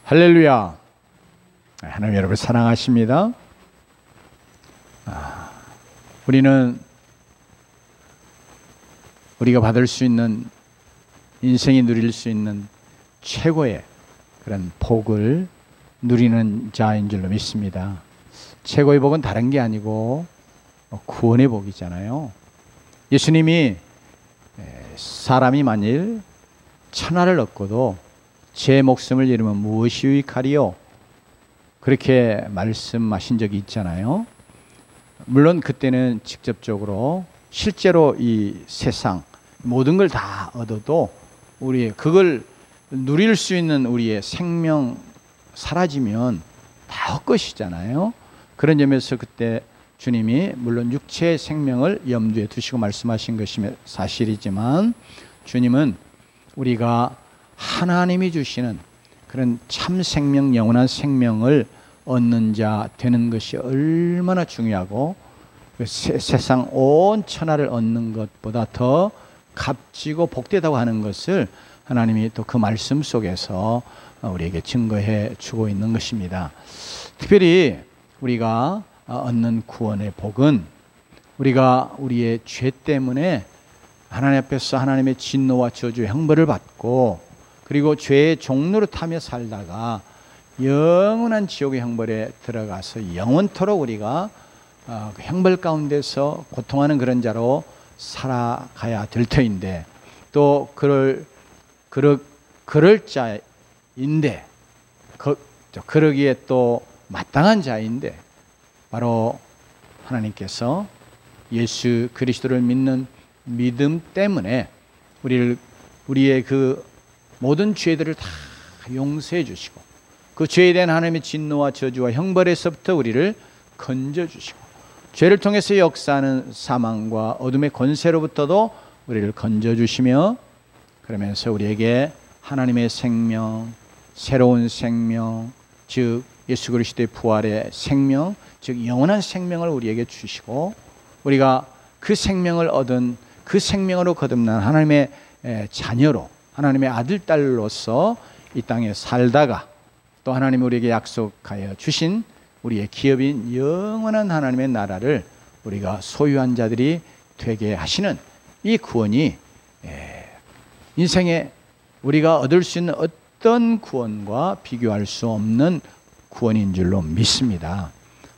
할렐루야. 하나님 여러분 사랑하십니다. 우리는 우리가 받을 수 있는, 인생이 누릴 수 있는 최고의 그런 복을 누리는 자인 줄로 믿습니다. 최고의 복은 다른 게 아니고 구원의 복이잖아요. 예수님이 사람이 만일 천하를 얻고도 제 목숨을 잃으면 무엇이 유익하리요? 그렇게 말씀하신 적이 있잖아요. 물론 그때는 직접적으로 실제로 이 세상 모든 걸 다 얻어도 그걸 누릴 수 있는 우리의 생명 사라지면 다 헛것이잖아요. 그런 점에서 그때 주님이 물론 육체의 생명을 염두에 두시고 말씀하신 것이 사실이지만, 주님은 우리가 하나님이 주시는 그런 참 생명, 영원한 생명을 얻는 자 되는 것이 얼마나 중요하고 세상 온 천하를 얻는 것보다 더 값지고 복되다고 하는 것을 하나님이 또 그 말씀 속에서 우리에게 증거해 주고 있는 것입니다. 특별히 우리가 얻는 구원의 복은 우리가 우리의 죄 때문에 하나님 앞에서 하나님의 진노와 저주의 형벌을 받고, 그리고 죄의 종로로 타며 살다가 영원한 지옥의 형벌에 들어가서 영원토록 우리가 그 형벌 가운데서 고통하는 그런 자로 살아가야 될 터인데, 또 그럴 자인데, 그러기에 또 마땅한 자인데, 바로 하나님께서 예수 그리스도를 믿는 믿음 때문에 우리의 그 모든 죄들을 다 용서해 주시고, 그 죄에 대한 하나님의 진노와 저주와 형벌에서부터 우리를 건져 주시고, 죄를 통해서 역사하는 사망과 어둠의 권세로부터도 우리를 건져 주시며, 그러면서 우리에게 하나님의 생명, 새로운 생명, 즉 예수 그리스도의 부활의 생명, 즉 영원한 생명을 우리에게 주시고, 우리가 그 생명을 얻은, 그 생명으로 거듭난 하나님의 자녀로, 하나님의 아들, 딸로서 이 땅에 살다가 또 하나님이 우리에게 약속하여 주신 우리의 기업인 영원한 하나님의 나라를 우리가 소유한 자들이 되게 하시는 이 구원이 인생에 우리가 얻을 수 있는 어떤 구원과 비교할 수 없는 구원인 줄로 믿습니다.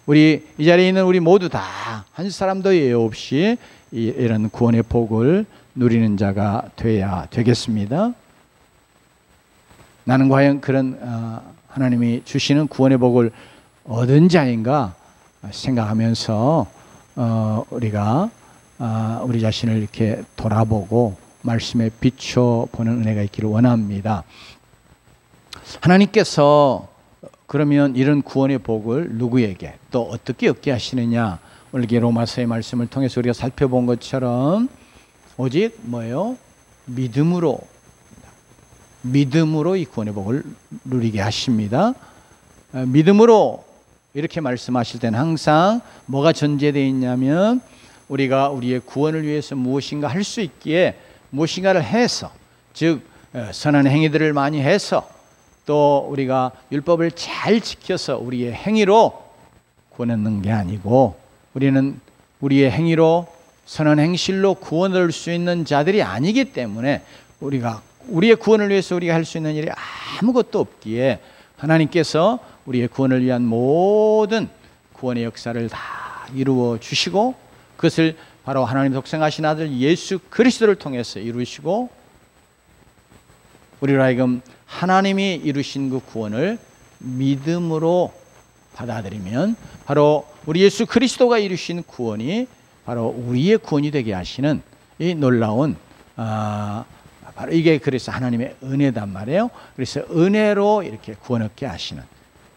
이 자리에 있는 우리 모두 다 한 사람도 예외 없이 이런 구원의 복을 누리는 자가 되어야 되겠습니다. 나는 과연 그런 하나님이 주시는 구원의 복을 얻은 자인가 생각하면서 우리가 우리 자신을 이렇게 돌아보고 말씀에 비춰보는 은혜가 있기를 원합니다. 하나님께서 그러면 이런 구원의 복을 누구에게 또 어떻게 얻게 하시느냐, 오늘 로마서의 말씀을 통해서 우리가 살펴본 것처럼 오직 뭐예요? 믿음으로 이 구원의 복을 누리게 하십니다. 믿음으로 이렇게 말씀하실 때는 항상 뭐가 전제되어 있냐면, 우리가 우리의 구원을 위해서 무엇인가 할 수 있기에 무엇인가를 해서, 즉 선한 행위들을 많이 해서, 또 우리가 율법을 잘 지켜서 우리의 행위로 구원 얻는 게 아니고, 우리는 우리의 행위로 선한 행실로 구원을 얻을 수 있는 자들이 아니기 때문에 우리의 구원을 위해서 우리가 할 수 있는 일이 아무것도 없기에 하나님께서 우리의 구원을 위한 모든 구원의 역사를 다 이루어 주시고, 그것을 바로 하나님 독생하신 아들 예수 그리스도를 통해서 이루시고, 우리로 하여금 하나님이 이루신 그 구원을 믿음으로 받아들이면 바로 우리 예수 그리스도가 이루신 구원이 바로 우리의 구원이 되게 하시는 이 놀라운 바로 이게 그래서 하나님의 은혜단 말이에요. 그래서 은혜로 이렇게 구원 얻게 하시는,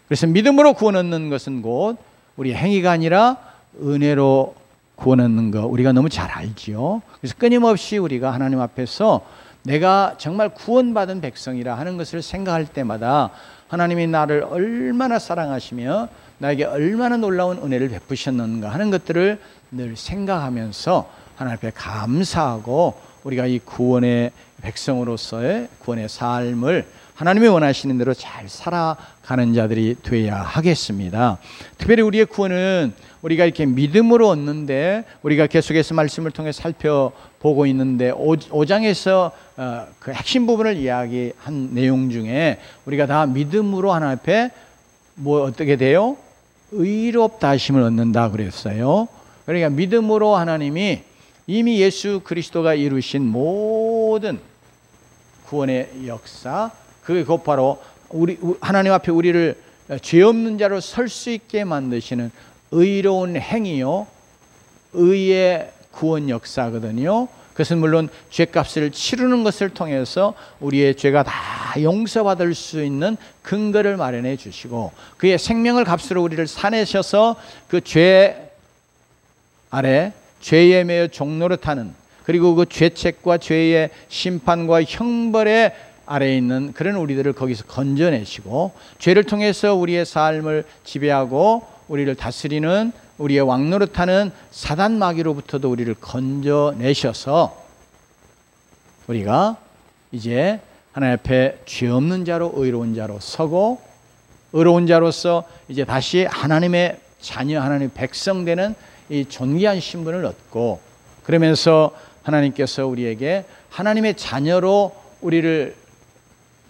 그래서 믿음으로 구원 얻는 것은 곧 우리의 행위가 아니라 은혜로 구원 얻는 거 우리가 너무 잘 알지요. 그래서 끊임없이 우리가 하나님 앞에서 내가 정말 구원받은 백성이라 하는 것을 생각할 때마다 하나님이 나를 얼마나 사랑하시며 나에게 얼마나 놀라운 은혜를 베푸셨는가 하는 것들을 늘 생각하면서 하나님 앞에 감사하고, 우리가 이 구원의 백성으로서의 구원의 삶을 하나님이 원하시는 대로 잘 살아가는 자들이 되어야 하겠습니다. 특별히 우리의 구원은 우리가 이렇게 믿음으로 얻는데, 우리가 계속해서 말씀을 통해 살펴보고 있는데 5장에서 그 핵심 부분을 이야기한 내용 중에 우리가 다 믿음으로 하나님 앞에 뭐 어떻게 돼요? 의롭다 하심을 얻는다 그랬어요. 그러니까 믿음으로 하나님이 이미 예수 그리스도가 이루신 모든 구원의 역사, 그게 곧바로 하나님 앞에 우리를 죄 없는 자로 설 수 있게 만드시는 의로운 행위요, 의의 구원 역사거든요. 그것은 물론 죄값을 치르는 것을 통해서 우리의 죄가 다 용서받을 수 있는 근거를 마련해 주시고, 그의 생명을 값으로 우리를 사내셔서 그 죄 아래 죄에 매여 종노릇하는, 그리고 그 죄책과 죄의 심판과 형벌의 아래에 있는 그런 우리들을 거기서 건져내시고, 죄를 통해서 우리의 삶을 지배하고 우리를 다스리는 우리의 왕노릇하는 사단 마귀로부터도 우리를 건져내셔서 우리가 이제 하나님 앞에 죄 없는 자로 의로운 자로 서고, 의로운 자로서 이제 다시 하나님의 자녀, 하나님의 백성 되는 이 존귀한 신분을 얻고, 그러면서 하나님께서 우리에게 하나님의 자녀로 우리를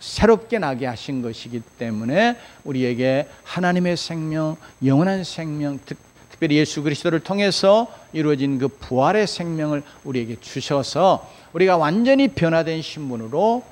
새롭게 나게 하신 것이기 때문에 우리에게 하나님의 생명, 영원한 생명, 특별히 예수 그리스도를 통해서 이루어진 그 부활의 생명을 우리에게 주셔서 우리가 완전히 변화된 신분으로,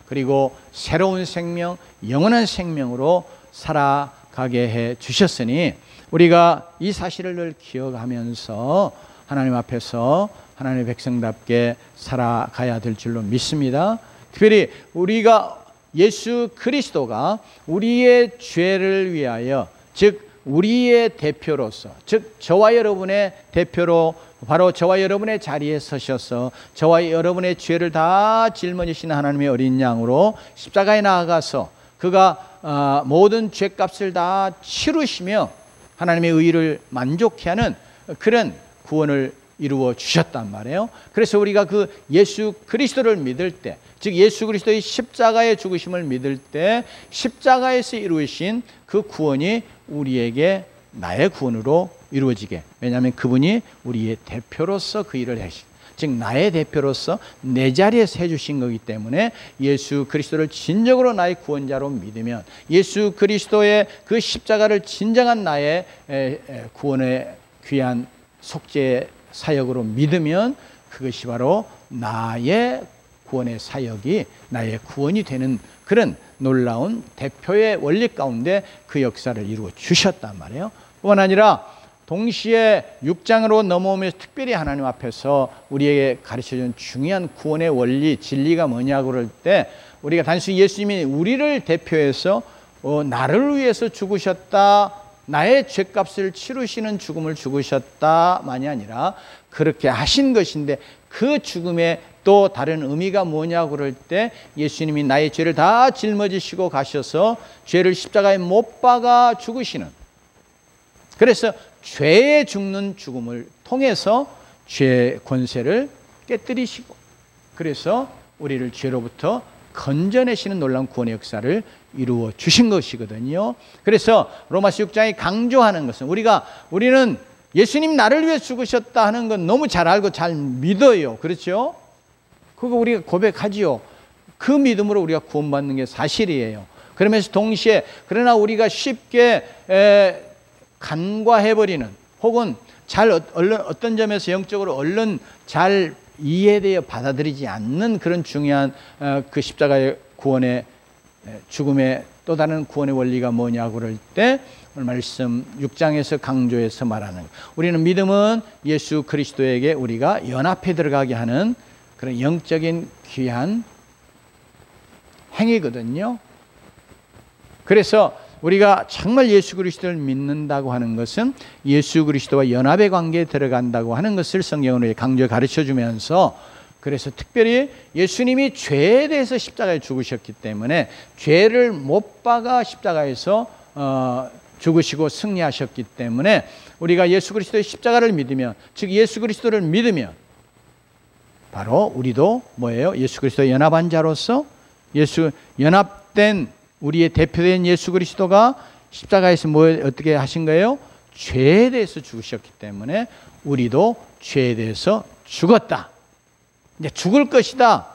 그리고 새로운 생명, 영원한 생명으로 살아가게 해 주셨으니, 우리가 이 사실을 늘 기억하면서 하나님 앞에서 하나님의 백성답게 살아가야 될 줄로 믿습니다. 특별히 우리가 예수 그리스도가 우리의 죄를 위하여, 즉 우리의 대표로서, 즉 저와 여러분의 대표로 바로 저와 여러분의 자리에 서셔서 저와 여러분의 죄를 다 짊어지신 하나님의 어린 양으로 십자가에 나아가서 그가 모든 죄값을 다 치르시며 하나님의 의를 만족케 하는 그런 구원을 이루어 주셨단 말이에요. 그래서 우리가 그 예수 그리스도를 믿을 때, 즉 예수 그리스도의 십자가의 죽으심을 믿을 때 십자가에서 이루신 그 구원이 우리에게 나의 구원으로 이루어지게, 왜냐하면 그분이 우리의 대표로서 그 일을 하신, 즉 나의 대표로서 내 자리에서 해주신 거기 때문에 예수 그리스도를 진정으로 나의 구원자로 믿으면, 예수 그리스도의 그 십자가를 진정한 나의 구원의 귀한 속죄 사역으로 믿으면, 그것이 바로 나의 구원의 사역이 나의 구원이 되는 그런 놀라운 대표의 원리 가운데 그 역사를 이루어 주셨단 말이에요. 뿐만 아니라 동시에 6장으로 넘어오면서 특별히 하나님 앞에서 우리에게 가르쳐준 중요한 구원의 원리, 진리가 뭐냐고 그럴 때, 우리가 단순히 예수님이 우리를 대표해서 나를 위해서 죽으셨다, 나의 죄값을 치르시는 죽음을 죽으셨다만이 아니라 그렇게 하신 것인데, 그 죽음에 또 다른 의미가 뭐냐고 그럴 때, 예수님이 나의 죄를 다 짊어지시고 가셔서 죄를 십자가에 못 박아 죽으시는, 그래서 죄에 죽는 죽음을 통해서 죄의 권세를 깨뜨리시고, 그래서 우리를 죄로부터 건져내시는 놀라운 구원의 역사를 이루어 주신 것이거든요. 그래서 로마서 6장이 강조하는 것은, 우리는 예수님 나를 위해 죽으셨다 하는 건 너무 잘 알고 잘 믿어요. 그렇죠? 그거 우리가 고백하지요. 그 믿음으로 우리가 구원받는 게 사실이에요. 그러면서 동시에 그러나 우리가 쉽게 간과해버리는, 혹은 어떤 점에서 영적으로 얼른 잘 이해되어 받아들이지 않는 그런 중요한 그 십자가의 구원의 죽음의 또 다른 구원의 원리가 뭐냐고 그럴 때, 오늘 말씀 6장에서 강조해서 말하는, 우리는 믿음은 예수 그리스도에게 우리가 연합해 들어가게 하는 그런 영적인 귀한 행위거든요. 그래서 우리가 정말 예수 그리스도를 믿는다고 하는 것은 예수 그리스도와 연합의 관계에 들어간다고 하는 것을 성경으로 강조해 가르쳐 주면서, 그래서 특별히 예수님이 죄에 대해서 십자가에 죽으셨기 때문에 죄를 못 박아 십자가에서 죽으시고 승리하셨기 때문에 우리가 예수 그리스도의 십자가를 믿으면, 즉 예수 그리스도를 믿으면 바로 우리도 뭐예요? 예수 그리스도의 연합한 자로서, 예수 연합된 참된 우리의 대표된 예수 그리스도가 십자가에서 어떻게 하신 거예요? 죄에 대해서 죽으셨기 때문에 우리도 죄에 대해서 죽었다. 이제 죽을 것이다.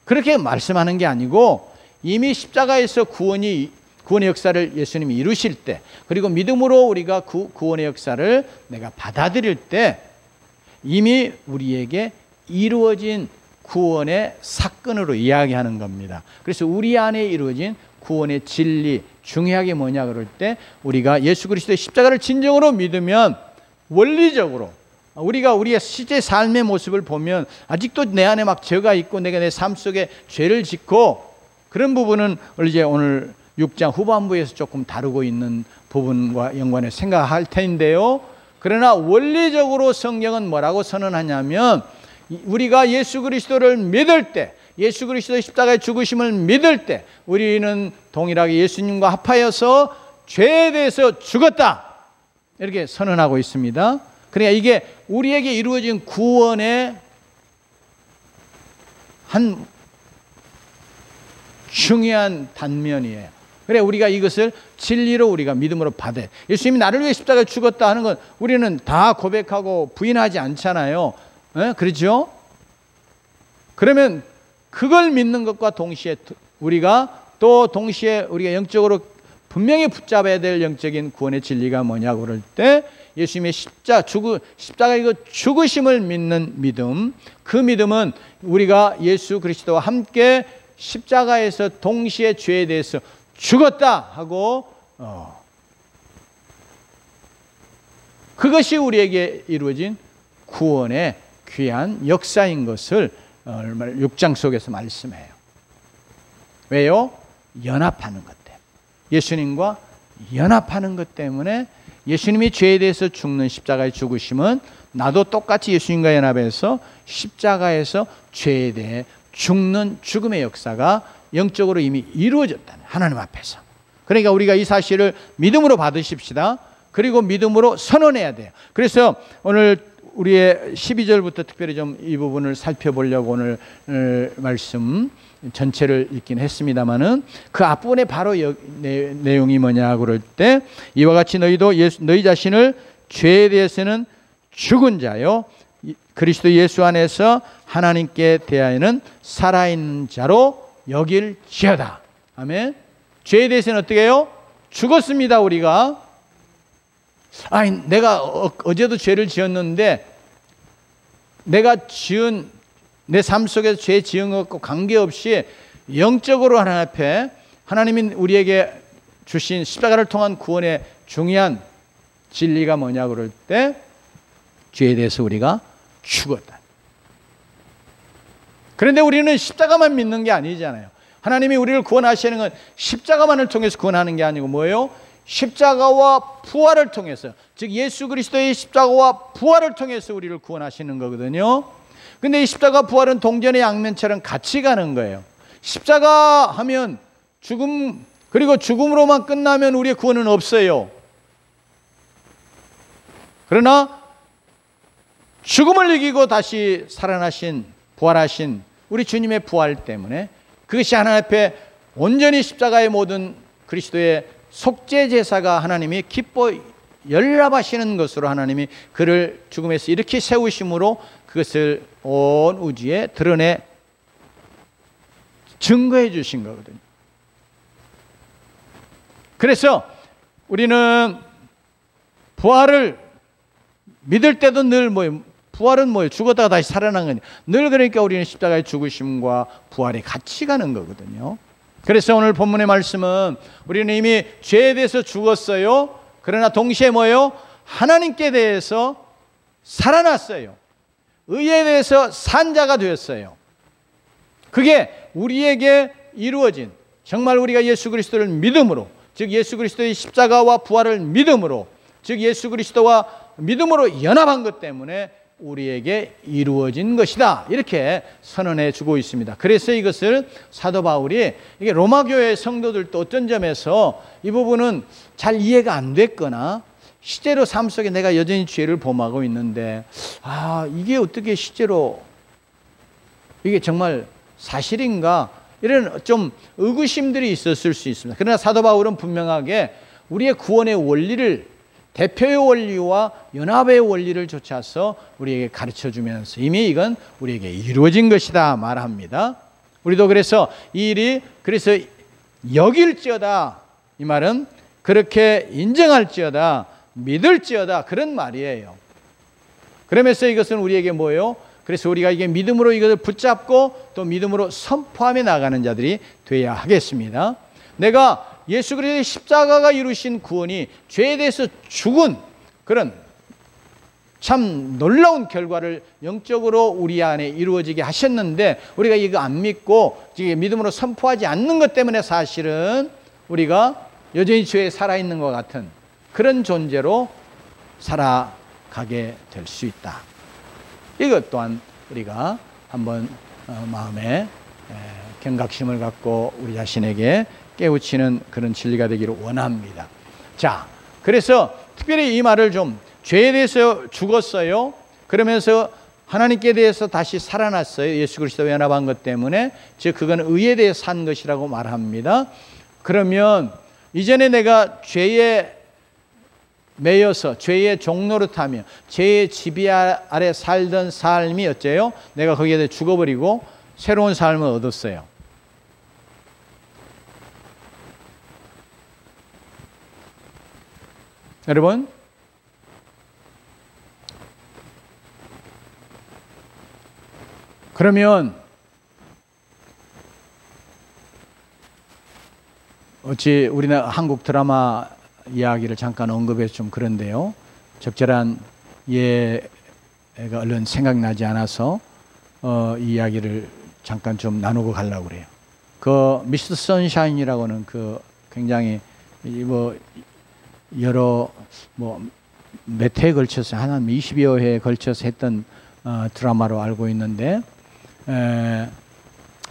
그렇게 말씀하는 게 아니고 이미 십자가에서 구원의 역사를 예수님이 이루실 때, 그리고 믿음으로 우리가 구원의 역사를 내가 받아들일 때 이미 우리에게 이루어진 구원의 사건으로 이야기하는 겁니다. 그래서 우리 안에 이루어진 구원의 진리, 중요하게 뭐냐 그럴 때 우리가 예수 그리스도의 십자가를 진정으로 믿으면 원리적으로 우리가 우리의 실제 삶의 모습을 보면 아직도 내 안에 막 죄가 있고 내가 내 삶 속에 죄를 짓고, 그런 부분은 이제 오늘 6장 후반부에서 조금 다루고 있는 부분과 연관해 생각할 텐데요. 그러나 원리적으로 성경은 뭐라고 선언하냐면 우리가 예수 그리스도를 믿을 때, 예수 그리스도의 십자가의 죽으심을 믿을 때 우리는 동일하게 예수님과 합하여서 죄에 대해서 죽었다, 이렇게 선언하고 있습니다. 그러니까 이게 우리에게 이루어진 구원의 한 중요한 단면이에요. 그래 우리가 이것을 진리로 우리가 믿음으로 받아요. 예수님이 나를 위해 십자가에 죽었다 하는 건 우리는 다 고백하고 부인하지 않잖아요. 그렇죠? 그러면 그걸 믿는 것과 동시에 우리가 영적으로 분명히 붙잡아야 될 영적인 구원의 진리가 뭐냐고 그럴 때 예수님의 십자가 이거 죽으심을 믿는 믿음, 그 믿음은 우리가 예수 그리스도와 함께 십자가에서 동시에 죄에 대해서 죽었다 하고 그것이 우리에게 이루어진 구원의 귀한 역사인 것을 6장 속에서 말씀해요. 왜요? 연합하는 것 때문에, 예수님과 연합하는 것 때문에 예수님이 죄에 대해서 죽는 십자가의 죽으심은 나도 똑같이 예수님과 연합해서 십자가에서 죄에 대해 죽는 죽음의 역사가 영적으로 이미 이루어졌다는, 하나님 앞에서. 그러니까 우리가 이 사실을 믿음으로 받으십시다. 그리고 믿음으로 선언해야 돼요. 그래서 오늘 우리의 12절부터 특별히 좀 이 부분을 살펴보려고 오늘 말씀 전체를 읽긴 했습니다만은 그 앞부분에 바로 내용이 뭐냐 그럴 때 이와 같이 너희도 너희 자신을 죄에 대해서는 죽은 자요 그리스도 예수 안에서 하나님께 대하여는 살아있는 자로 여길지어다. 아멘. 죄에 대해서는 어떻게 해요? 죽었습니다. 우리가. 아니 내가 어제도 죄를 지었는데 내가 지은 내 삶 속에서 죄 지은 것과 관계없이 영적으로 하나님 앞에 하나님이 우리에게 주신 십자가를 통한 구원의 중요한 진리가 뭐냐 그럴 때 죄에 대해서 우리가 죽었다. 그런데 우리는 십자가만 믿는 게 아니잖아요. 하나님이 우리를 구원하시는 건 십자가만을 통해서 구원하는 게 아니고 뭐예요? 십자가와 부활을 통해서, 즉 예수 그리스도의 십자가와 부활을 통해서 우리를 구원하시는 거거든요. 근데 이 십자가 부활은 동전의 양면처럼 같이 가는 거예요. 십자가 하면 죽음, 그리고 죽음으로만 끝나면 우리의 구원은 없어요. 그러나 죽음을 이기고 다시 살아나신, 부활하신 우리 주님의 부활 때문에 그것이 하나님 앞에 온전히 십자가의 모든 그리스도의 속죄 제사가 하나님이 기뻐 연락하시는 것으로 하나님이 그를 죽음에서 이렇게 세우심으로 그것을 온 우주에 드러내 증거해 주신 거거든요. 그래서 우리는 부활을 믿을 때도 늘 뭐예요? 부활은 뭐예요? 죽었다가 다시 살아난 거냐. 늘 그러니까 우리는 십자가의 죽으심과 부활이 같이 가는 거거든요. 그래서 오늘 본문의 말씀은 우리는 이미 죄에 대해서 죽었어요. 그러나 동시에 뭐예요? 하나님께 대해서 살아났어요. 의에 대해서 산 자가 되었어요. 그게 우리에게 이루어진, 정말 우리가 예수 그리스도를 믿음으로, 즉 예수 그리스도의 십자가와 부활을 믿음으로, 즉 예수 그리스도와 믿음으로 연합한 것 때문에 우리에게 이루어진 것이다, 이렇게 선언해 주고 있습니다. 그래서 이것을 사도 바울이, 이게 로마 교회 성도들도 어떤 점에서 이 부분은 잘 이해가 안 됐거나 실제로 삶 속에 내가 여전히 죄를 범하고 있는데 이게 어떻게 실제로 이게 정말 사실인가, 이런 좀 의구심들이 있었을 수 있습니다. 그러나 사도 바울은 분명하게 우리의 구원의 원리를, 대표의 원리와 연합의 원리를 좇아서 우리에게 가르쳐주면서 이미 이건 우리에게 이루어진 것이다 말합니다. 우리도 그래서 이 일이 그래서 여길지어다, 이 말은 그렇게 인정할지어다, 믿을지어다, 그런 말이에요. 그러면서 이것은 우리에게 뭐예요? 그래서 우리가 이게 믿음으로 이것을 붙잡고 또 믿음으로 선포하며 나가는 자들이 되어야 하겠습니다. 내가 예수 그리스도의 십자가가 이루신 구원이 죄에 대해서 죽은 그런 참 놀라운 결과를 영적으로 우리 안에 이루어지게 하셨는데, 우리가 이거 안 믿고 믿음으로 선포하지 않는 것 때문에 사실은 우리가 여전히 죄에 살아있는 것 같은 그런 존재로 살아가게 될 수 있다. 이것 또한 우리가 한번 마음에 경각심을 갖고 우리 자신에게 깨우치는 그런 진리가 되기를 원합니다. 자, 그래서 특별히 이 말을 좀, 죄에 대해서 죽었어요. 그러면서 하나님께 대해서 다시 살아났어요. 예수 그리스도와 연합한 것 때문에. 즉 그건 의에 대해 산 것이라고 말합니다. 그러면 이전에 내가 죄에 매여서 죄의 종노릇하며 죄의 지배 아래 살던 삶이 어째요? 내가 거기에 대해 죽어버리고 새로운 삶을 얻었어요. 여러분, 그러면 어찌 우리나라 한국 드라마 이야기를 잠깐 언급해서 좀 그런데요, 적절한 예가 얼른 생각나지 않아서 이 이야기를 잠깐 좀 나누고 가려고 그래요. 그 미스터 선샤인이라고는 그 굉장히 뭐 여러 몇 회에 걸쳐서 한 20여 회에 걸쳐서 했던 드라마로 알고 있는데,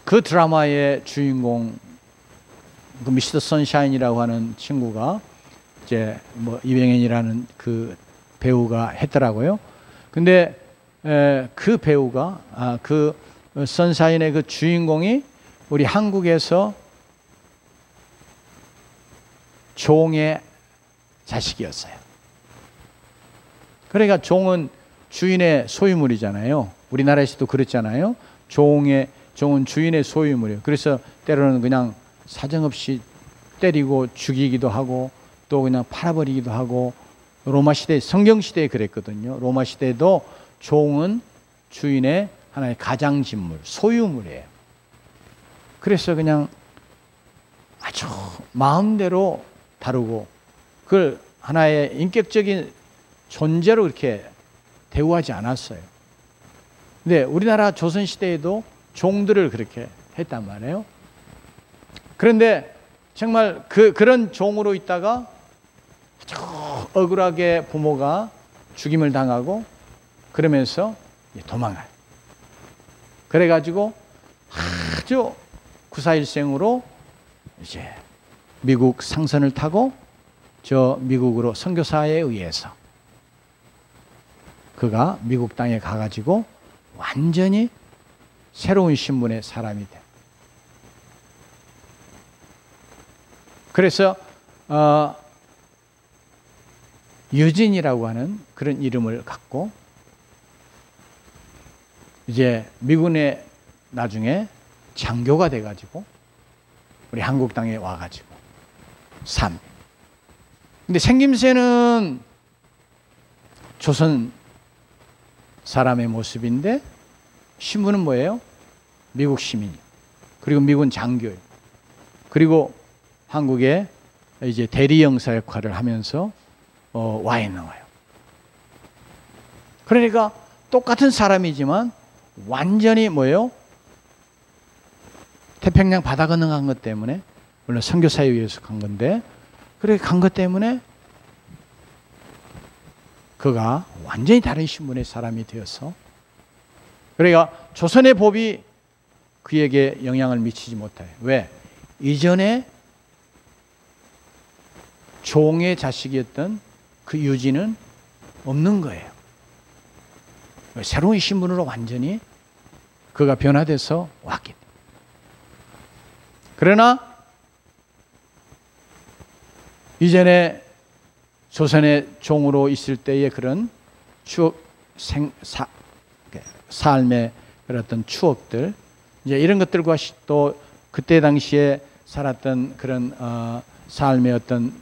그 드라마의 주인공 그 미스터 선샤인이라고 하는 친구가 이제 이병헌이라는 그 배우가 했더라고요. 근데 그 배우가 그 선샤인의 그 주인공이 우리 한국에서 종의 자식이었어요. 그러니까 종은 주인의 소유물이잖아요. 우리나라에서도 그렇잖아요. 종은 주인의 소유물이에요. 그래서 때로는 그냥 사정없이 때리고 죽이기도 하고 또 그냥 팔아버리기도 하고, 로마 시대, 성경 시대에 그랬거든요. 로마 시대에도 종은 주인의 하나의 가장짓물, 소유물이에요. 그래서 그냥 아주 마음대로 다루고 그걸 하나의 인격적인 존재로 이렇게 대우하지 않았어요. 근데 우리나라 조선시대에도 종들을 그렇게 했단 말이에요. 그런데 정말 그런 종으로 있다가 아주 억울하게 부모가 죽임을 당하고 그러면서 도망가요. 그래가지고 아주 구사일생으로 이제 미국 상선을 타고 저 미국으로 선교사에 의해서 그가 미국 땅에 가가지고 완전히 새로운 신분의 사람이 돼. 그래서 유진이라고 하는 그런 이름을 갖고 이제 미군에 나중에 장교가 돼가지고 우리 한국 땅에 와가지고 산. 근데 생김새는 조선 사람의 모습인데 신분은 뭐예요? 미국 시민. 그리고 미군 장교예요. 그리고 한국에 이제 대리 영사 역할을 하면서 와 있는 거예요. 그러니까 똑같은 사람이지만 완전히 뭐예요? 태평양 바다 건너간 것 때문에, 물론 선교사에 의해서 간 건데, 그렇게 간 것 때문에 그가 완전히 다른 신분의 사람이 되어서, 그러니까 조선의 법이 그에게 영향을 미치지 못해요. 왜? 이전에 종의 자식이었던 그 유지는 없는 거예요. 새로운 신분으로 완전히 그가 변화돼서 왔기 때문에. 그러나 이전에 조선의 종으로 있을 때의 그런 추억, 삶의 그런 어떤 추억들, 이제 이런 것들과 또 그때 당시에 살았던 그런 삶의 어떤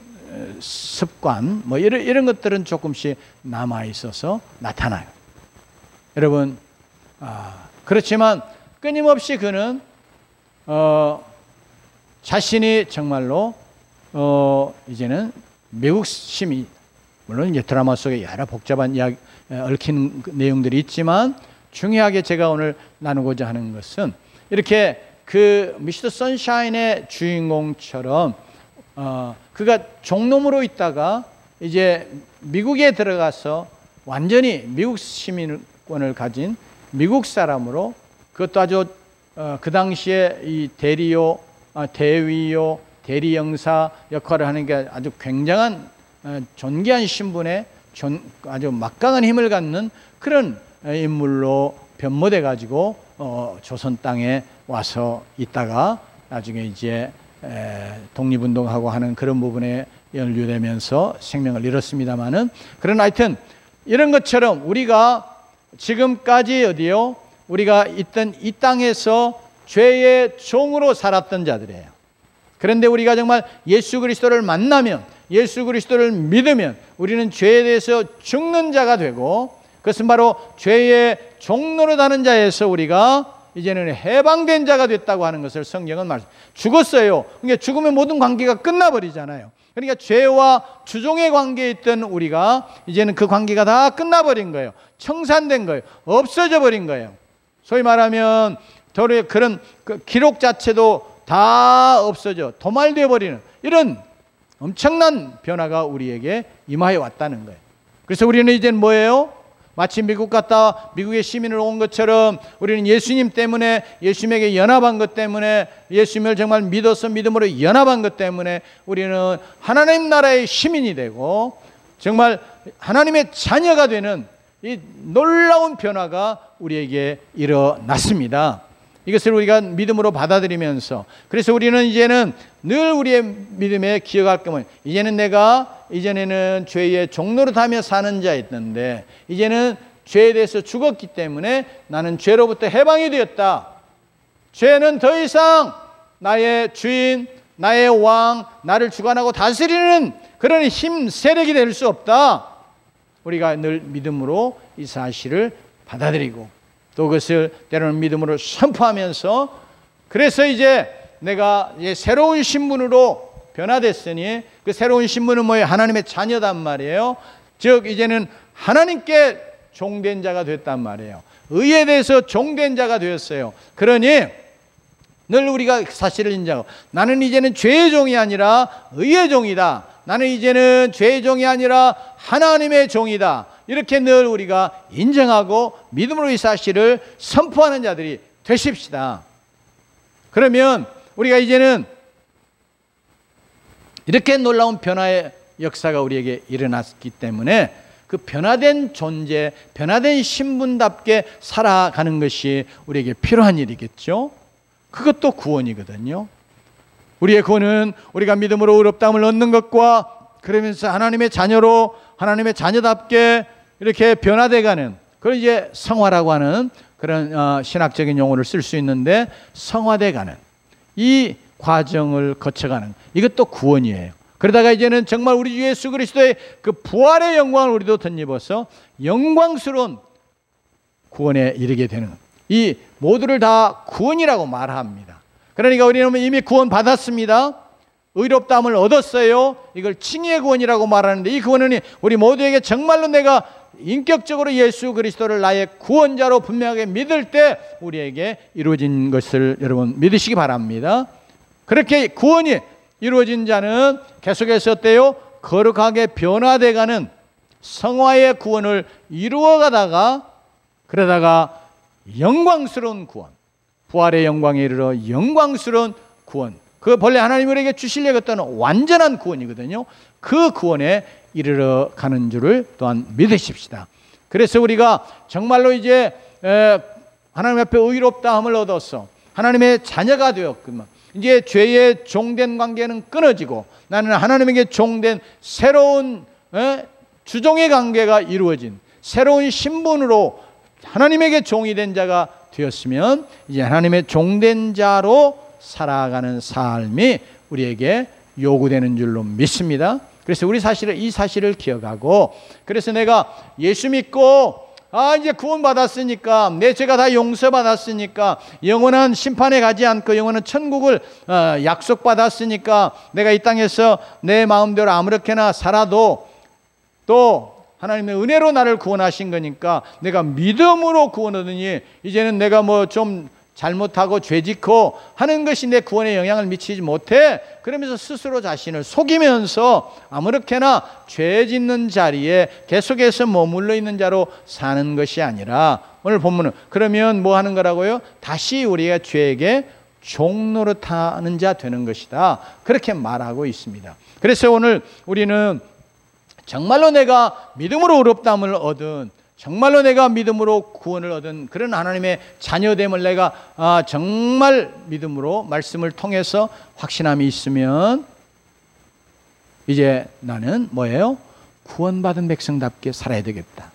습관, 뭐 이런 것들은 조금씩 남아 있어서 나타나요. 여러분, 그렇지만 끊임없이 그는 자신이 정말로 이제는 미국 시민, 물론 이제 드라마 속에 여러 복잡한 이야기, 얽힌 내용들이 있지만 중요하게 제가 오늘 나누고자 하는 것은 이렇게 그 미스터 선샤인의 주인공처럼 그가 종놈으로 있다가 이제 미국에 들어가서 완전히 미국 시민권을 가진 미국 사람으로, 그것도 아주 그 당시에 이 대리요, 대위요, 대리영사 역할을 하는 게 아주 굉장한 존귀한 신분에 아주 막강한 힘을 갖는 그런 인물로 변모돼 가지고 조선 땅에 와서 있다가 나중에 이제 독립운동하고 하는 그런 부분에 연루되면서 생명을 잃었습니다마는, 그러나 하여튼 이런 것처럼 우리가 지금까지 어디요? 우리가 있던 이 땅에서 죄의 종으로 살았던 자들이에요. 그런데 우리가 정말 예수 그리스도를 만나면, 예수 그리스도를 믿으면 우리는 죄에 대해서 죽는 자가 되고, 그것은 바로 죄의 종로로 다는 자에서 우리가 이제는 해방된 자가 됐다고 하는 것을 성경은 죽었어요. 그러니까 죽으면 모든 관계가 끝나버리잖아요. 그러니까 죄와 주종의 관계에 있던 우리가 이제는 그 관계가 다 끝나버린 거예요. 청산된 거예요. 없어져 버린 거예요. 소위 말하면 도리어 그런 기록 자체도 다 없어져 도말되어 버리는 이런 엄청난 변화가 우리에게 임하여 왔다는 거예요. 그래서 우리는 이제는 뭐예요? 마치 미국 갔다 미국의 시민으로 온 것처럼 우리는 예수님 때문에, 예수님에게 연합한 것 때문에, 예수님을 정말 믿어서 믿음으로 연합한 것 때문에 우리는 하나님 나라의 시민이 되고 정말 하나님의 자녀가 되는 이 놀라운 변화가 우리에게 일어났습니다. 이것을 우리가 믿음으로 받아들이면서, 그래서 우리는 이제는 늘 우리의 믿음에 기억할 것은, 이제는 내가 이전에는 죄의 종노릇하며 사는 자였는데 이제는 죄에 대해서 죽었기 때문에 나는 죄로부터 해방이 되었다. 죄는 더 이상 나의 주인, 나의 왕, 나를 주관하고 다스리는 그런 힘, 세력이 될 수 없다. 우리가 늘 믿음으로 이 사실을 받아들이고 또 그것을 때로는 믿음으로 선포하면서, 그래서 이제 내가 이제 새로운 신분으로 변화됐으니, 그 새로운 신분은 뭐예요? 하나님의 자녀단 말이에요. 즉 이제는 하나님께 종된 자가 됐단 말이에요. 의에 대해서 종된 자가 되었어요. 그러니 늘 우리가 사실을 인정하고, 나는 이제는 죄의 종이 아니라 의의 종이다. 나는 이제는 죄의 종이 아니라 하나님의 종이다. 이렇게 늘 우리가 인정하고 믿음으로 이 사실을 선포하는 자들이 되십시다. 그러면 우리가 이제는 이렇게 놀라운 변화의 역사가 우리에게 일어났기 때문에 그 변화된 존재, 변화된 신분답게 살아가는 것이 우리에게 필요한 일이겠죠. 그것도 구원이거든요. 우리의 구원은 우리가 믿음으로 의롭다함을 얻는 것과 그러면서 하나님의 자녀로 하나님의 자녀답게 이렇게 변화돼가는, 그걸 이제 성화라고 하는 그런 신학적인 용어를 쓸 수 있는데, 성화돼가는 이 과정을 거쳐가는 이것도 구원이에요. 그러다가 이제는 정말 우리 주 예수 그리스도의 그 부활의 영광을 우리도 덧입어서 영광스러운 구원에 이르게 되는, 이 모두를 다 구원이라고 말합니다. 그러니까 우리는 이미 구원 받았습니다. 의롭다함을 얻었어요. 이걸 칭의의 구원이라고 말하는데, 이 구원은 우리 모두에게 정말로 내가 인격적으로 예수 그리스도를 나의 구원자로 분명하게 믿을 때 우리에게 이루어진 것을 여러분 믿으시기 바랍니다. 그렇게 구원이 이루어진 자는 계속해서 어때요? 거룩하게 변화돼가는 성화의 구원을 이루어가다가, 그러다가 영광스러운 구원, 부활의 영광에 이르러 영광스러운 구원, 그 본래 하나님 우리에게 주시려고 했던 완전한 구원이거든요. 그 구원에 이르러 가는 줄을 또한 믿으십시다. 그래서 우리가 정말로 이제 하나님 앞에 의롭다함을 얻어서 하나님의 자녀가 되었구만. 이제 죄의 종된 관계는 끊어지고 나는 하나님에게 종된 새로운 주종의 관계가 이루어진 새로운 신분으로 하나님에게 종이 된 자가 되었으면 이제 하나님의 종된 자로 살아가는 삶이 우리에게 요구되는 줄로 믿습니다. 그래서 우리 이 사실을 기억하고, 그래서 내가 예수 믿고 이제 구원받았으니까, 내 죄가 다 용서받았으니까, 영원한 심판에 가지 않고 영원한 천국을 약속받았으니까, 내가 이 땅에서 내 마음대로 아무렇게나 살아도 또 하나님의 은혜로 나를 구원하신 거니까 내가 믿음으로 구원 얻으니 이제는 내가 뭐 좀 잘못하고 죄짓고 하는 것이 내 구원에 영향을 미치지 못해. 그러면서 스스로 자신을 속이면서 아무렇게나 죄 짓는 자리에 계속해서 머물러 있는 자로 사는 것이 아니라, 오늘 본문은 그러면 뭐 하는 거라고요? 다시 우리가 죄에게 종노릇하는 자 되는 것이다, 그렇게 말하고 있습니다. 그래서 오늘 우리는 정말로 내가 믿음으로 의롭다함을 얻은, 정말로 내가 믿음으로 구원을 얻은 그런 하나님의 자녀됨을 내가 정말 믿음으로 말씀을 통해서 확신함이 있으면 이제 나는 뭐예요? 구원받은 백성답게 살아야 되겠다.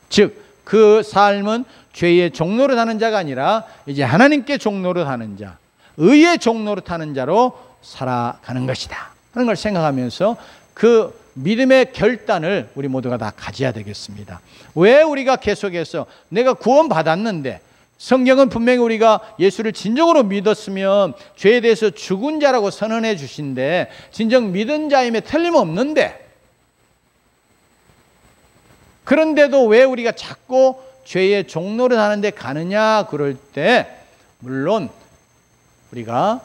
즉 그 삶은 죄의 종노릇하는 자가 아니라 이제 하나님께 종노릇하는 자, 의의 종노릇하는 자로 살아가는 것이다 하는 걸 생각하면서 그 믿음의 결단을 우리 모두가 다 가져야 되겠습니다. 왜 우리가 계속해서 내가 구원받았는데, 성경은 분명히 우리가 예수를 진정으로 믿었으면 죄에 대해서 죽은 자라고 선언해 주신데, 진정 믿은 자임에 틀림없는데, 그런데도 왜 우리가 자꾸 죄의 종노릇 하는데 가느냐 그럴 때, 물론 우리가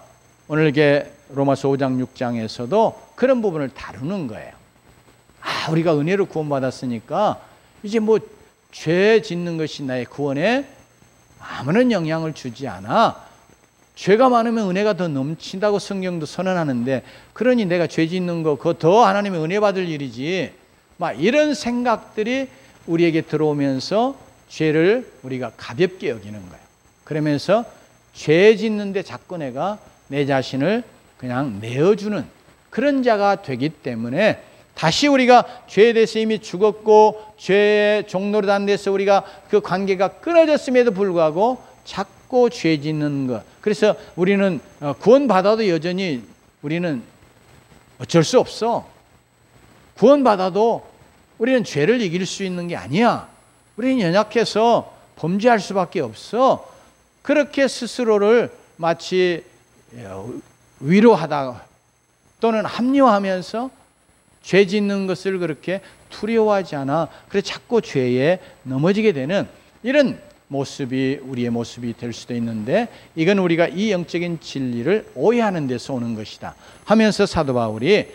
오늘 이게 로마서 5장 6장에서도 그런 부분을 다루는 거예요. 우리가 은혜로 구원받았으니까 이제 뭐 죄 짓는 것이 나의 구원에 아무런 영향을 주지 않아. 죄가 많으면 은혜가 더 넘친다고 성경도 선언하는데, 그러니 내가 죄 짓는 거 그거 더 하나님의 은혜 받을 일이지, 막 이런 생각들이 우리에게 들어오면서 죄를 우리가 가볍게 여기는 거예요. 그러면서 죄 짓는데 자꾸 내가 내 자신을 그냥 내어주는 그런 자가 되기 때문에, 다시 우리가 죄에 대해서 이미 죽었고 죄의 종노릇 안 돼서 우리가 그 관계가 끊어졌음에도 불구하고 자꾸 죄 짓는 것. 그래서 우리는 구원받아도 여전히 우리는 어쩔 수 없어. 구원받아도 우리는 죄를 이길 수 있는 게 아니야. 우리는 연약해서 범죄할 수밖에 없어. 그렇게 스스로를 마치 위로하다 또는 합리화하면서 죄 짓는 것을 그렇게 두려워하지 않아. 그래서 자꾸 죄에 넘어지게 되는 이런 모습이 우리의 모습이 될 수도 있는데, 이건 우리가 이 영적인 진리를 오해하는 데서 오는 것이다 하면서 사도 바울이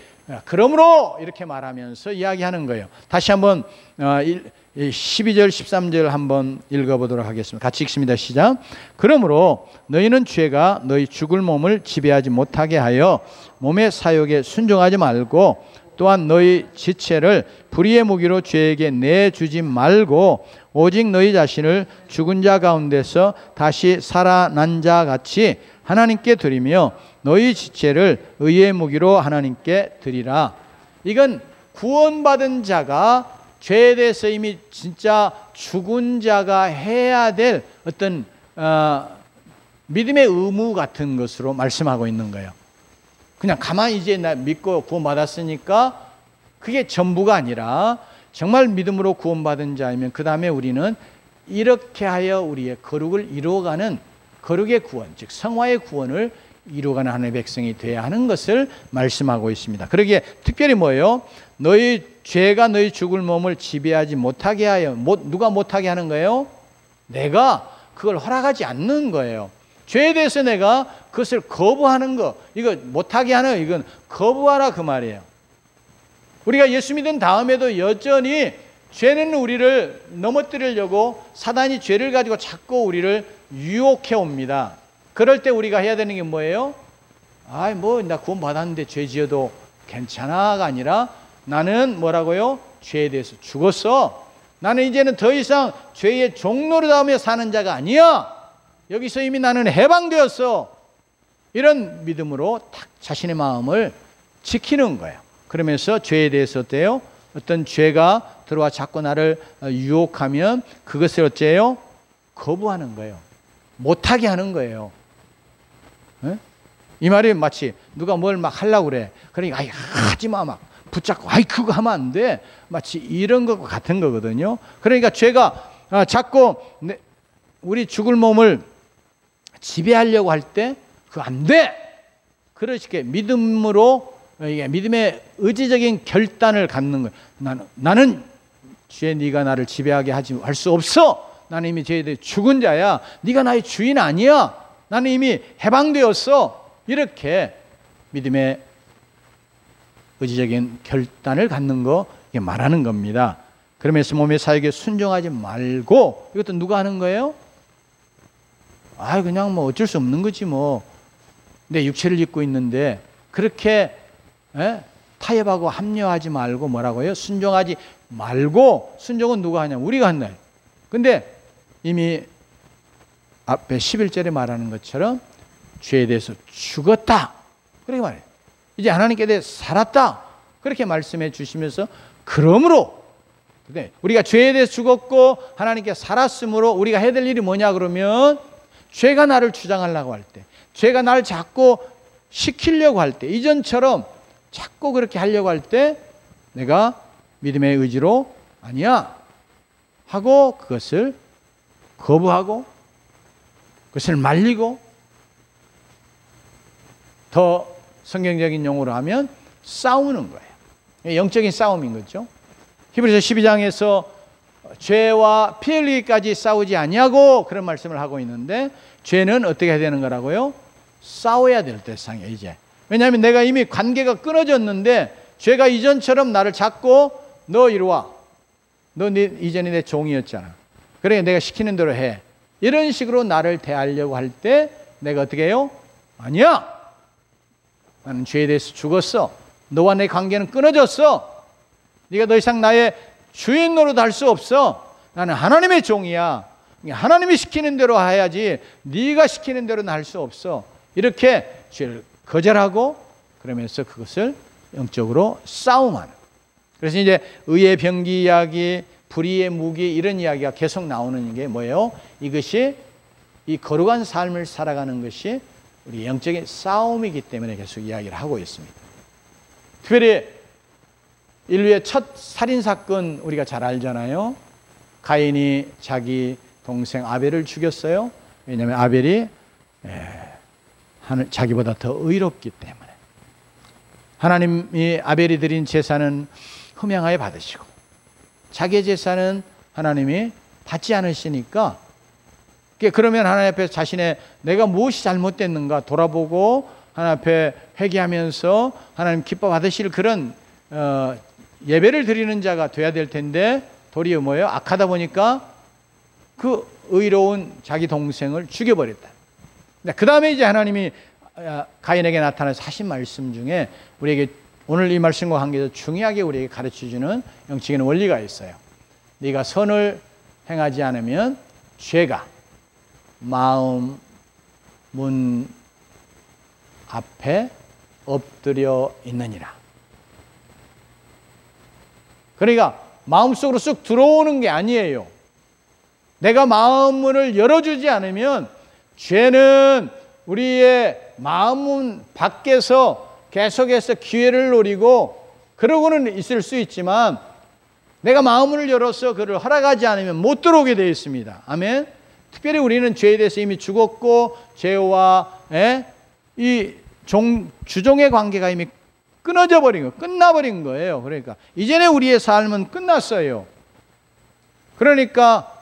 그러므로 이렇게 말하면서 이야기하는 거예요. 다시 한번 12절 13절 한번 읽어보도록 하겠습니다. 같이 읽습니다. 시작. 그러므로 너희는 죄가 너희 죽을 몸을 지배하지 못하게 하여 몸의 사욕에 순종하지 말고, 또한 너희 지체를 불의의 무기로 죄에게 내주지 말고, 오직 너희 자신을 죽은 자 가운데서 다시 살아난 자 같이 하나님께 드리며 너희 지체를 의의 무기로 하나님께 드리라. 이건 구원받은 자가 죄에 대해서 이미 진짜 죽은 자가 해야 될 어떤 믿음의 의무 같은 것으로 말씀하고 있는 거예요. 그냥 가만히 이제 나 믿고 구원받았으니까 그게 전부가 아니라, 정말 믿음으로 구원받은 자이면 그 다음에 우리는 이렇게 하여 우리의 거룩을 이루어가는 거룩의 구원, 즉 성화의 구원을 이루어가는 하나님의 백성이 되어야 하는 것을 말씀하고 있습니다. 그러기에 특별히 뭐예요? 너희 죄가 너희 죽을 몸을 지배하지 못하게 하여, 누가 못하게 하는 거예요? 내가 그걸 허락하지 않는 거예요. 죄에 대해서 내가 그것을 거부하는 거, 이거 못하게 하는, 이건 거부하라 그 말이에요. 우리가 예수 믿은 다음에도 여전히 죄는 우리를 넘어뜨리려고 사단이 죄를 가지고 자꾸 우리를 유혹해 옵니다. 그럴 때 우리가 해야 되는 게 뭐예요? 나 구원 받았는데 죄 지어도 괜찮아가 아니라, 나는 뭐라고요? 죄에 대해서 죽었어. 나는 이제는 더 이상 죄의 종노릇하며 사는 자가 아니야. 여기서 이미 나는 해방되었어. 이런 믿음으로 딱 자신의 마음을 지키는 거예요. 그러면서 죄에 대해서 어때요? 어떤 죄가 들어와 자꾸 나를 유혹하면 그것을 어째요? 거부하는 거예요. 못하게 하는 거예요. 네? 이 말이 마치 누가 뭘 막 하려고 그래. 그러니까 아이 하지 마 막 붙잡고 아이 그거 하면 안 돼. 마치 이런 것과 같은 거거든요. 그러니까 죄가 자꾸 우리 죽을 몸을 지배하려고 할 때 그거 안 돼. 그렇게 믿음으로 믿음의 의지적인 결단을 갖는 거예요. 나는 죄 네가 나를 지배하게 할 수 없어. 나는 이미 죄에 대해 죽은 자야. 네가 나의 주인 아니야. 나는 이미 해방되었어. 이렇게 믿음의 의지적인 결단을 갖는 거 이게 말하는 겁니다. 그러면서 몸의 사역에 순종하지 말고 이것도 누가 하는 거예요? 그냥 뭐 어쩔 수 없는 거지 뭐. 내 육체를 입고 있는데 그렇게 타협하고 합리화하지 말고 뭐라고요? 순종하지 말고. 순종은 누가 하냐? 우리가 한다. 근데 이미 앞에 11절에 말하는 것처럼 죄에 대해서 죽었다. 그렇게 말해요. 이제 하나님께 대해 살았다. 그렇게 말씀해 주시면서 그러므로 우리가 죄에 대해서 죽었고 하나님께 살았으므로 우리가 해야 될 일이 뭐냐 그러면 죄가 나를 주장하려고 할 때, 죄가 나를 자꾸 시키려고 할 때, 이전처럼 자꾸 그렇게 하려고 할 때 내가 믿음의 의지로 아니야 하고 그것을 거부하고 그것을 말리고, 더 성경적인 용어로 하면 싸우는 거예요. 영적인 싸움인 거죠. 히브리서 12장에서 죄와 피 흘리기까지 싸우지 아니하고 그런 말씀을 하고 있는데, 죄는 어떻게 해야 되는 거라고요? 싸워야 될 대상이에요 이제. 왜냐하면 내가 이미 관계가 끊어졌는데 죄가 이전처럼 나를 잡고 너 이리 와. 너 이전에 내 종이었잖아. 그러니까 내가 시키는 대로 해. 이런 식으로 나를 대하려고 할 때 내가 어떻게 해요? 아니야. 나는 죄에 대해서 죽었어. 너와 내 관계는 끊어졌어. 네가 더 이상 나의 주인 노릇 할 수 없어. 나는 하나님의 종이야. 하나님이 시키는 대로 해야지 네가 시키는 대로는 할 수 없어. 이렇게 죄를 거절하고 그러면서 그것을 영적으로 싸움하는. 그래서 이제 의의 병기 이야기, 불의의 무기 이런 이야기가 계속 나오는 게 뭐예요? 이것이 이 거룩한 삶을 살아가는 것이 우리 영적인 싸움이기 때문에 계속 이야기를 하고 있습니다. 특별히 인류의 첫 살인사건 우리가 잘 알잖아요. 가인이 자기 동생 아벨을 죽였어요. 왜냐하면 아벨이 자기보다 더 의롭기 때문에. 하나님이 아벨이 드린 제사는 흠양하여 받으시고 자기의 제사는 하나님이 받지 않으시니까, 그러면 하나님 앞에 자신의 내가 무엇이 잘못됐는가 돌아보고 하나님 앞에 회개하면서 하나님 기뻐 받으실 그런 예배를 드리는 자가 돼야 될 텐데, 도리어 뭐예요? 악하다 보니까 그 의로운 자기 동생을 죽여버렸다. 그 다음에 이제 하나님이 가인에게 나타나서 하신 말씀 중에 우리에게 오늘 이 말씀과 관계해서 중요하게 우리에게 가르쳐주는 영적인 원리가 있어요. 네가 선을 행하지 않으면 죄가 마음 문 앞에 엎드려 있느니라. 그러니까 마음속으로 쑥 들어오는 게 아니에요. 내가 마음 문을 열어주지 않으면 죄는 우리의 마음 밖에서 계속해서 기회를 노리고 그러고는 있을 수 있지만, 내가 마음을 열어서 그를 허락하지 않으면 못 들어오게 되어 있습니다. 아멘. 특별히 우리는 죄에 대해서 이미 죽었고 죄와 이 주종의 관계가 이미 끊어져 버린 거, 끝나버린 거예요. 그러니까 이전에 우리의 삶은 끝났어요. 그러니까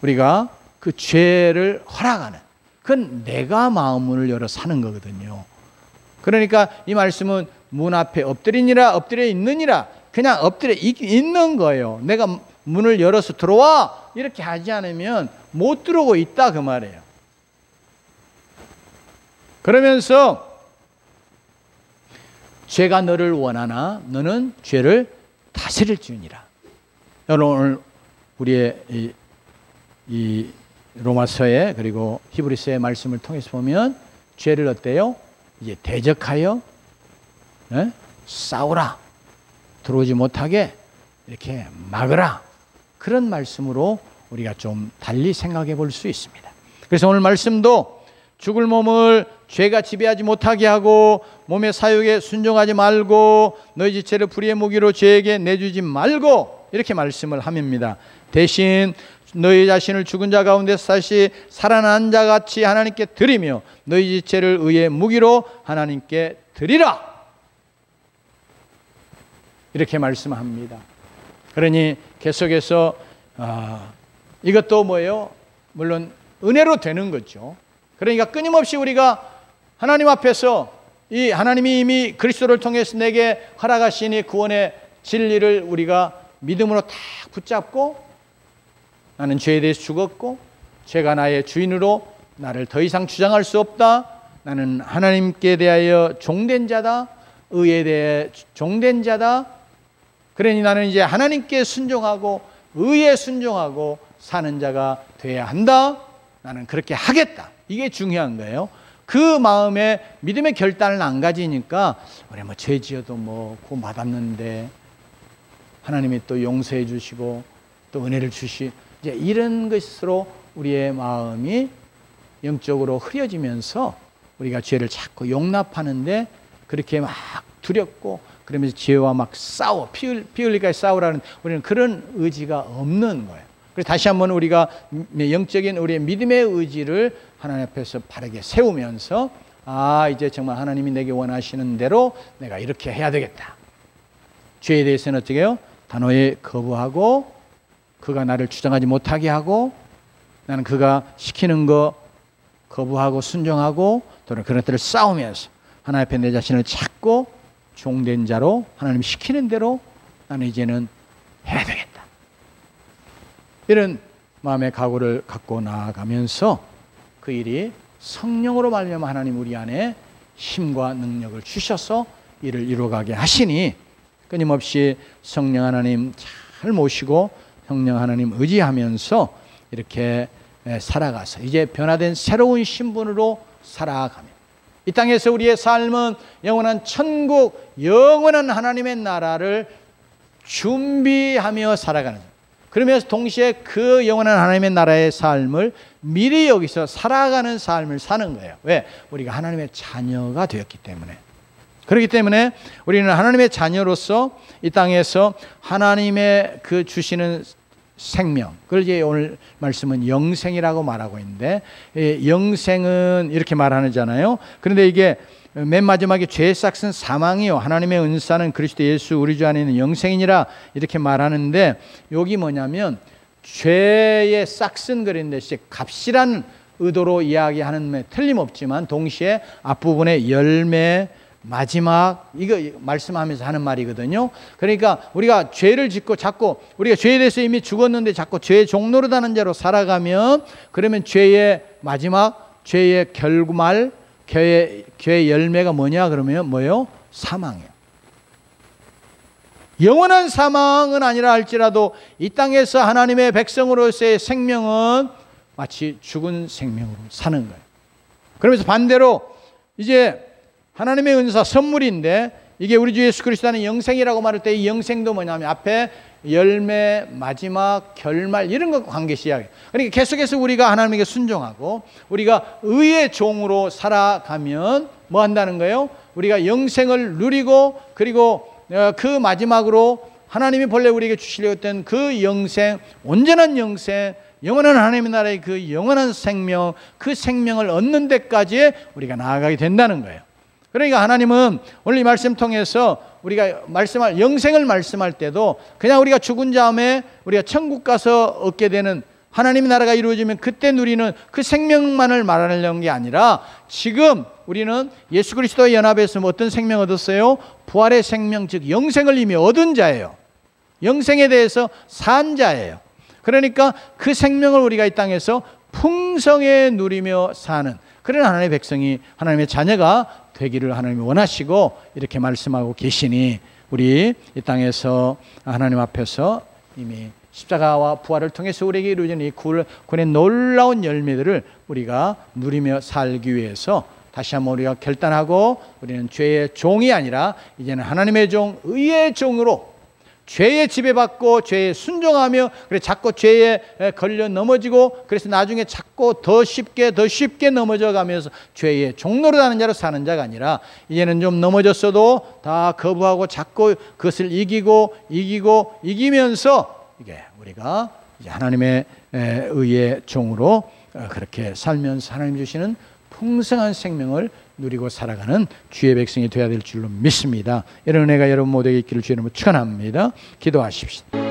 우리가 그 죄를 허락하는, 그건 내가 마음문을 열어 사는 거거든요. 그러니까 이 말씀은 문 앞에 엎드리니라, 엎드려 있느니라, 그냥 엎드려 있는 거예요. 내가 문을 열어서 들어와 이렇게 하지 않으면 못 들어오고 있다 그 말이에요. 그러면서 죄가 너를 원하나 너는 죄를 다스릴 줄이니라. 여러분 오늘 우리의 이 로마서에 그리고 히브리서의 말씀을 통해서 보면 죄를 어때요? 이제 대적하여 싸우라. 들어오지 못하게 이렇게 막으라. 그런 말씀으로 우리가 좀 달리 생각해 볼 수 있습니다. 그래서 오늘 말씀도 죽을 몸을 죄가 지배하지 못하게 하고 몸의 사욕에 순종하지 말고 너희 지체를 불의의 무기로 죄에게 내주지 말고 이렇게 말씀을 합니다. 대신 너희 자신을 죽은 자 가운데서 다시 살아난 자 같이 하나님께 드리며 너희 지체를 의의 무기로 하나님께 드리라. 이렇게 말씀합니다. 그러니 계속해서 이것도 뭐예요? 물론 은혜로 되는 거죠. 그러니까 끊임없이 우리가 하나님 앞에서 이 하나님이 이미 그리스도를 통해서 내게 허락하신 이 구원의 진리를 우리가 믿음으로 딱 붙잡고 나는 죄에 대해서 죽었고 죄가 나의 주인으로 나를 더 이상 주장할 수 없다. 나는 하나님께 대하여 종된 자다. 의에 대해 종된 자다. 그러니 나는 이제 하나님께 순종하고 의에 순종하고 사는 자가 돼야 한다. 나는 그렇게 하겠다. 이게 중요한 거예요. 그 마음에 믿음의 결단을 안 가지니까 우리 뭐 죄 지어도 뭐 구원 받았는데 하나님이 또 용서해 주시고 또 은혜를 주시 이제 이런 것으로 우리의 마음이 영적으로 흐려지면서 우리가 죄를 자꾸 용납하는데 그렇게 막 두렵고 그러면서 죄와 막 싸워 피 흘리까지 싸우라는 우리는 그런 의지가 없는 거예요. 그래서 다시 한번 우리가 영적인 우리의 믿음의 의지를 하나님 앞에서 바르게 세우면서 이제 정말 하나님이 내게 원하시는 대로 내가 이렇게 해야 되겠다. 죄에 대해서는 어떻게 해요? 단호히 거부하고 그가 나를 주장하지 못하게 하고 나는 그가 시키는 거 거부하고 순종하고 또는 그런 것들을 싸우면서 하나님 앞에 내 자신을 찾고 종된 자로 하나님이 시키는 대로 나는 이제는 해야 되겠다. 이런 마음의 각오를 갖고 나아가면서 그 일이 성령으로 말미암아 하나님 우리 안에 힘과 능력을 주셔서 이를 이루어가게 하시니 끊임없이 성령 하나님 잘 모시고 성령 하나님 의지하면서 이렇게 살아가서 이제 변화된 새로운 신분으로 살아가면 이 땅에서 우리의 삶은 영원한 천국, 영원한 하나님의 나라를 준비하며 살아가는 거예요. 그러면서 동시에 그 영원한 하나님의 나라의 삶을 미리 여기서 살아가는 삶을 사는 거예요. 왜? 우리가 하나님의 자녀가 되었기 때문에. 그렇기 때문에 우리는 하나님의 자녀로서 이 땅에서 하나님의 그 주시는 생명, 그걸 이제 오늘 말씀은 영생이라고 말하고 있는데, 영생은 이렇게 말하잖아요. 그런데 이게 맨 마지막에 죄의 싹은 사망이요 하나님의 은사는 그리스도 예수 우리 주 안에 있는 영생이니라 이렇게 말하는데, 여기 뭐냐면 죄의 싹은 그랬는데 값이란 의도로 이야기하는 데 틀림없지만 동시에 앞부분에 열매, 마지막, 이거 말씀하면서 하는 말이거든요. 그러니까 우리가 죄를 짓고 자꾸 우리가 죄에 대해서 이미 죽었는데 자꾸 죄의 종노릇하는 자로 살아가면, 그러면 죄의 마지막, 죄의 결말, 죄의 열매가 뭐냐 그러면 뭐예요? 사망이에요. 영원한 사망은 아니라 할지라도 이 땅에서 하나님의 백성으로서의 생명은 마치 죽은 생명으로 사는 거예요. 그러면서 반대로 이제 하나님의 은사 선물인데, 이게 우리 주 예수 그리스도 안에 영생이라고 말할 때 이 영생도 뭐냐면 앞에 열매, 마지막, 결말 이런 것과 관계 시작해요. 그러니까 계속해서 우리가 하나님에게 순종하고 우리가 의의 종으로 살아가면 뭐 한다는 거예요? 우리가 영생을 누리고, 그리고 그 마지막으로 하나님이 본래 우리에게 주시려고 했던 그 영생, 온전한 영생, 영원한 하나님의 나라의 그 영원한 생명, 그 생명을 얻는 데까지 우리가 나아가게 된다는 거예요. 그러니까 하나님은 오늘 이 말씀 통해서 우리가 말씀할 영생을 말씀할 때도 그냥 우리가 죽은 다음에 우리가 천국 가서 얻게 되는 하나님의 나라가 이루어지면 그때 누리는 그 생명만을 말하려는 게 아니라, 지금 우리는 예수 그리스도의 연합에서 어떤 생명 얻었어요? 부활의 생명, 즉 영생을 이미 얻은 자예요. 영생에 대해서 산 자예요. 그러니까 그 생명을 우리가 이 땅에서 풍성히 누리며 사는 그런 하나님의 백성이, 하나님의 자녀가 되기를 하나님이 원하시고 이렇게 말씀하고 계시니, 우리 이 땅에서 하나님 앞에서 이미 십자가와 부활을 통해서 우리에게 이루어진 이 구원의 놀라운 열매들을 우리가 누리며 살기 위해서 다시 한번 우리가 결단하고 우리는 죄의 종이 아니라 이제는 하나님의 종, 의의 종으로 죄에 지배받고 죄에 순종하며 그래 자꾸 죄에 걸려 넘어지고 그래서 나중에 자꾸 더 쉽게 넘어져 가면서 죄의 종노릇하는 자로 사는 자가 아니라 이제는 좀 넘어졌어도 다 거부하고 자꾸 그것을 이기면서 이게 우리가 이제 하나님의 의의 종으로 그렇게 살면서 하나님 주시는 풍성한 생명을 누리고 살아가는 주의 백성이 되어야 될 줄로 믿습니다. 이런 은혜가 여러분 모두에게 있기를 주의 이름으로 축원합니다. 기도하십시다.